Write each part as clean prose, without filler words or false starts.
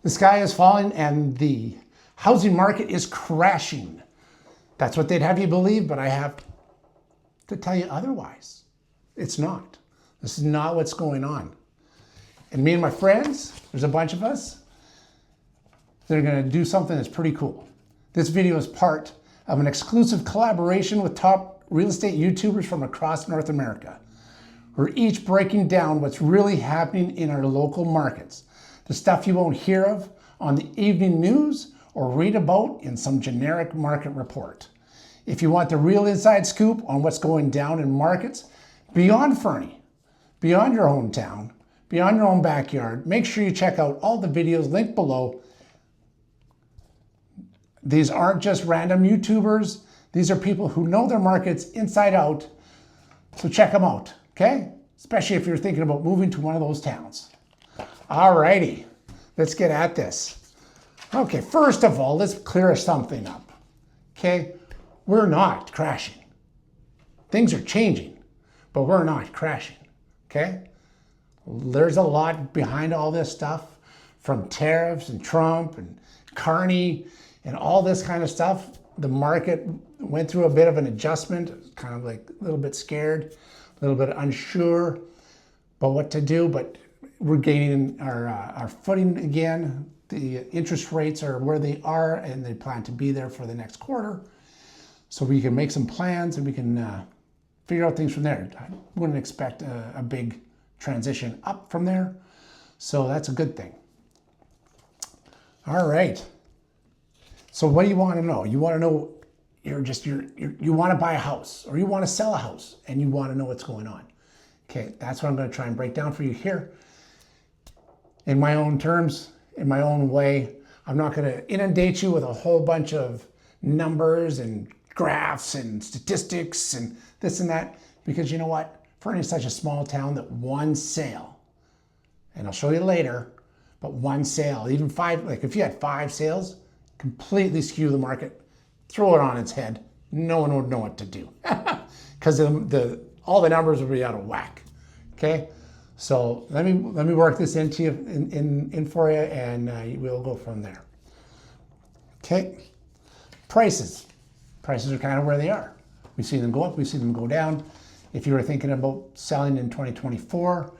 The sky is falling and the housing market is crashing. That's what they'd have you believe, but I have to tell you otherwise. It's not. This is not what's going on. And me and my friends, there's a bunch of us, they're going to do something that's pretty cool. This video is part of an exclusive collaboration with top real estate YouTubers from across North America. We're each breaking down what's really happening in our local markets. The stuff you won't hear of on the evening news or read about in some generic market report. If you want the real inside scoop on what's going down in markets beyond Fernie, beyond your hometown, beyond your own backyard, make sure you check out all the videos linked below. These aren't just random YouTubers. These are people who know their markets inside out. So check them out, okay? Especially if you're thinking about moving to one of those towns. Alrighty, let's get at this. Okay, first of all, let's clear something up, okay? We're not crashing. Things are changing, but we're not crashing, okay? There's a lot behind all this stuff, from tariffs and Trump and Carney and all this kind of stuff. The market went through a bit of an adjustment, kind of like a little bit scared, a little bit unsure about what to do, but we're gaining our footing again. The interest rates are where they are, and they plan to be there for the next quarter. So we can make some plans and we can figure out things from there. I wouldn't expect a big transition up from there. So that's a good thing. All right. So what do you want to know? You want to know you want to buy a house or you want to sell a house and you want to know what's going on. Okay, that's what I'm going to try and break down for you here. In my own terms, in my own way. I'm not going to inundate you with a whole bunch of numbers and graphs and statistics and this and that, because you know what? Fernie is such a small town that one sale, and I'll show you later, but one sale, even five, like if you had 5 sales, completely skew the market, throw it on its head, no one would know what to do because all the numbers would be out of whack. Okay, so let me work this into you in for you, and we'll go from there. Okay, prices are kind of where they are. We see them go up, we see them go down. If you were thinking about selling in 2024,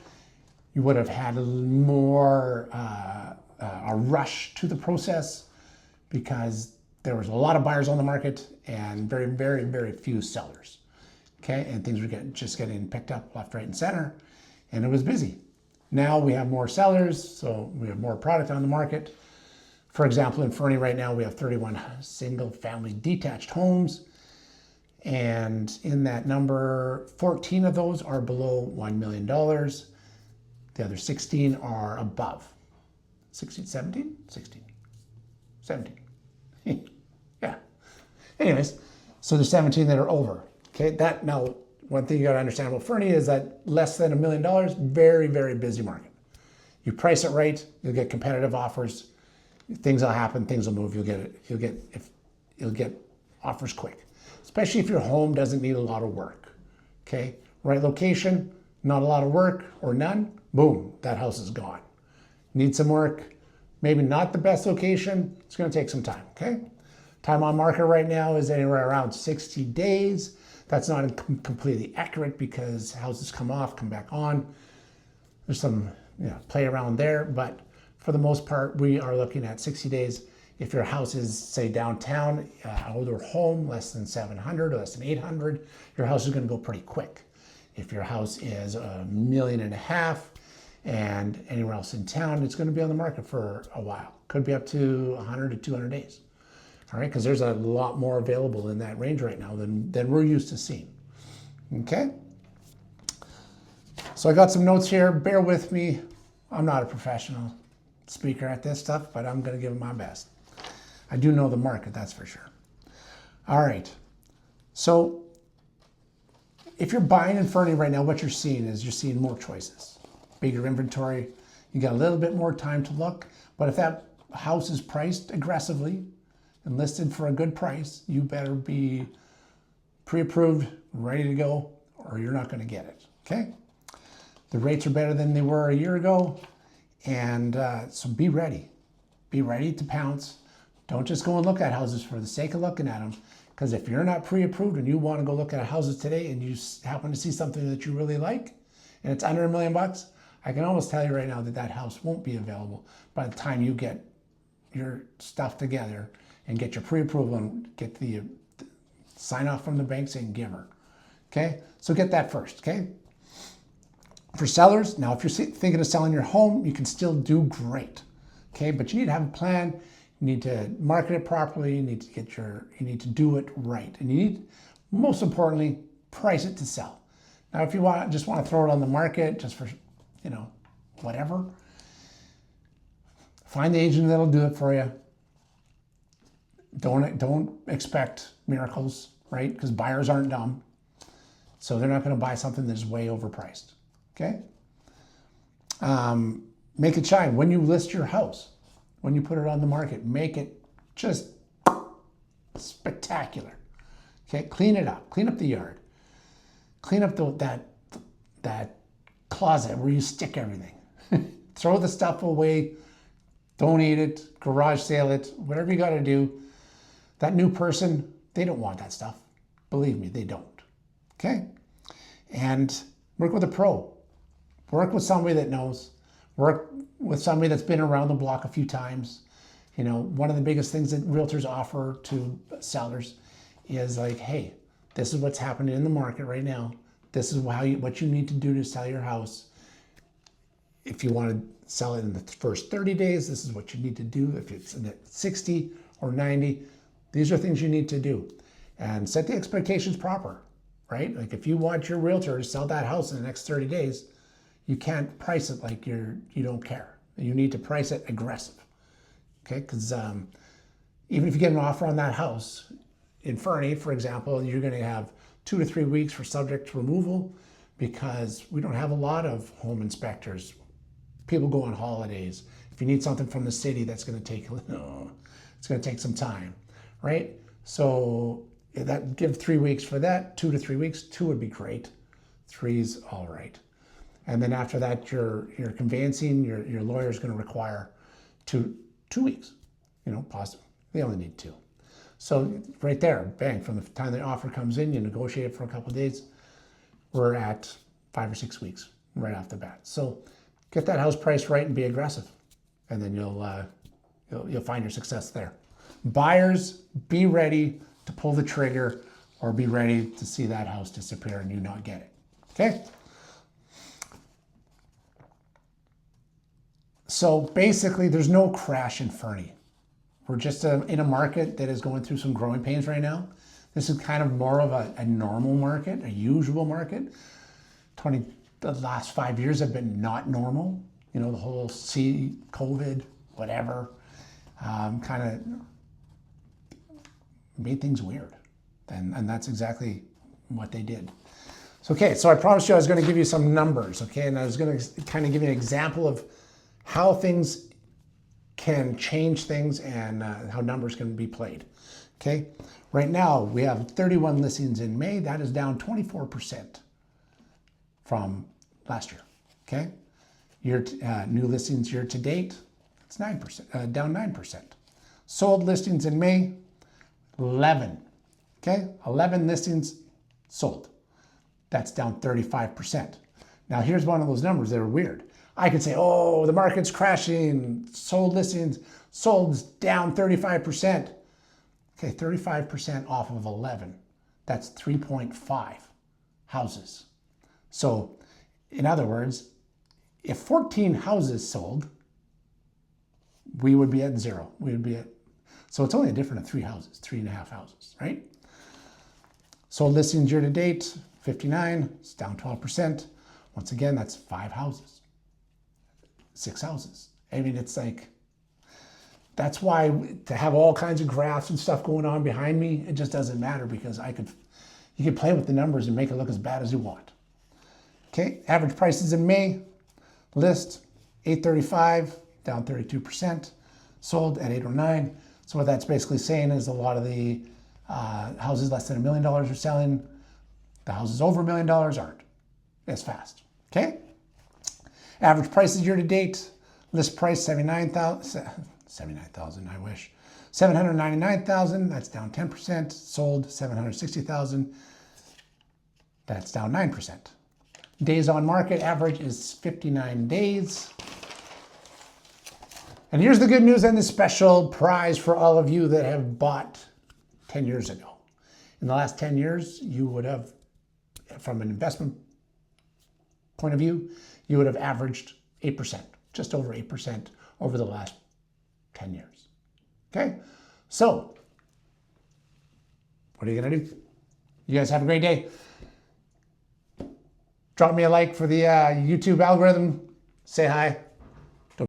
you would have had a more a rush to the process because there was a lot of buyers on the market and very, very, very few sellers. Okay, and things were just getting picked up left, right, and center, and it was busy. Now we have more sellers, so we have more product on the market. For example, in Fernie right now, we have 31 single-family detached homes, and in that number, 14 of those are below $1 million. The other 16 are above. 16, 17? 16. 17. Yeah. Anyways, so there's 17 that are over. Okay, now, one thing you got to understand about Fernie is that less than $1 million, very, very busy market. You price it right, you'll get competitive offers. Things will happen, things will move. You'll get offers quick, especially if your home doesn't need a lot of work. Okay, right location, not a lot of work or none. Boom, that house is gone. Need some work, maybe not the best location. It's going to take some time. Okay, time on market right now is anywhere around 60 days. That's not completely accurate because houses come off, come back on. There's some play around there, but for the most part, we are looking at 60 days. If your house is, say, downtown, older home, less than 700 or less than 800, your house is going to go pretty quick. If your house is $1.5 million and anywhere else in town, it's going to be on the market for a while. Could be up to 100 to 200 days. All right, because there's a lot more available in that range right now than we're used to seeing. Okay? So I got some notes here. Bear with me. I'm not a professional speaker at this stuff, but I'm going to give it my best. I do know the market, that's for sure. All right. So if you're buying in Fernie right now, what you're seeing more choices, bigger inventory. You got a little bit more time to look, but if that house is priced aggressively and listed for a good price, you better be pre-approved, ready to go, or you're not going to get it. Okay? The rates are better than they were a year ago, and so be ready. be ready to pounce. Don't just go and look at houses for the sake of looking at them. Because if you're not pre-approved and you want to go look at houses today and you happen to see something that you really like and it's under $1 million, I can almost tell you right now that that house won't be available by the time you get your stuff together and get your pre-approval and get the sign off from the bank saying give her. Okay, so get that first. Okay. For sellers, now if you're thinking of selling your home, you can still do great. Okay, but you need to have a plan. You need to market it properly. You need to do it right, and you need, most importantly, price it to sell. Now, if you just want to throw it on the market just for, whatever, find the agent that'll do it for you. Don't expect miracles, right? Because buyers aren't dumb, so they're not going to buy something that's way overpriced. Okay. Make it shine when you list your house. When you put it on the market, make it just spectacular. Okay, clean it up. Clean up the yard. Clean up that closet where you stick everything. Throw the stuff away. Donate it. Garage sale it. Whatever you got to do. That new person, they don't want that stuff. Believe me, they don't. Okay? And work with a pro. Work with somebody that knows. Work with somebody that's been around the block a few times. One of the biggest things that realtors offer to sellers is like, hey, this is what's happening in the market right now. This is what you need to do to sell your house. If you want to sell it in the first 30 days, this is what you need to do. If it's in 60 or 90, these are things you need to do. And set the expectations proper, right? Like if you want your realtor to sell that house in the next 30 days, you can't price it like you don't care. You need to price it aggressive, okay? Because even if you get an offer on that house, in Fernie, for example, you're going to have 2 to 3 weeks for subject removal because we don't have a lot of home inspectors. People go on holidays. If you need something from the city, that's going to take it's going to take some time, right? So that give 3 weeks for that. 2 to 3 weeks. 2 would be great. 3's all right. And then after that, your conveyancing, your lawyer is going to require two weeks. Possibly. They only need 2. So right there, bang, from the time the offer comes in, you negotiate it for a couple of days, we're at 5 or 6 weeks right off the bat. So get that house price right and be aggressive, and then you'll find your success there. Buyers, be ready to pull the trigger or be ready to see that house disappear and you not get it. Okay? So basically, there's no crash in Fernie. We're just in a market that is going through some growing pains right now. This is kind of more of a normal market, a usual market. The last 5 years have been not normal. The whole COVID, whatever, kind of made things weird. And that's exactly what they did. So I promised you I was going to give you some numbers, okay? And I was going to kind of give you an example of how things can change things and how numbers can be played. Okay, right now we have 31 listings in May. That is down 24% from last year. Okay, new listings year to date, it's 9%, down 9%. Sold listings in May, 11. Okay, 11 listings sold. That's down 35%. Now here's one of those numbers that are weird. I could say, oh, the market's crashing, sold listings, sold's down 35%. Okay, 35% off of 11. That's 3.5 houses. So, in other words, if 14 houses sold, we would be at 0. So it's only a difference of 3 houses, 3.5 houses, right? Sold listings year to date, 59, it's down 12%. Once again, that's 5 houses. 6 houses. I mean, it's like, that's why to have all kinds of graphs and stuff going on behind me, it just doesn't matter because you can play with the numbers and make it look as bad as you want. Okay, average prices in May, list $835, down 32%, sold at $809. So what that's basically saying is a lot of the houses less than $1 million are selling. The houses over $1 million aren't as fast. Okay. Average prices year to date, list price $79,000, 79,000, I wish. 799,000, that's down 10%. Sold 760,000, that's down 9%. Days on market average is 59 days. And here's the good news and the special prize for all of you that have bought 10 years ago. In the last 10 years, you would have, from an investment point of view, you would have averaged 8%, just over 8% over the last 10 years. Okay? So, what are you going to do? You guys have a great day. Drop me a like for the YouTube algorithm. Say hi.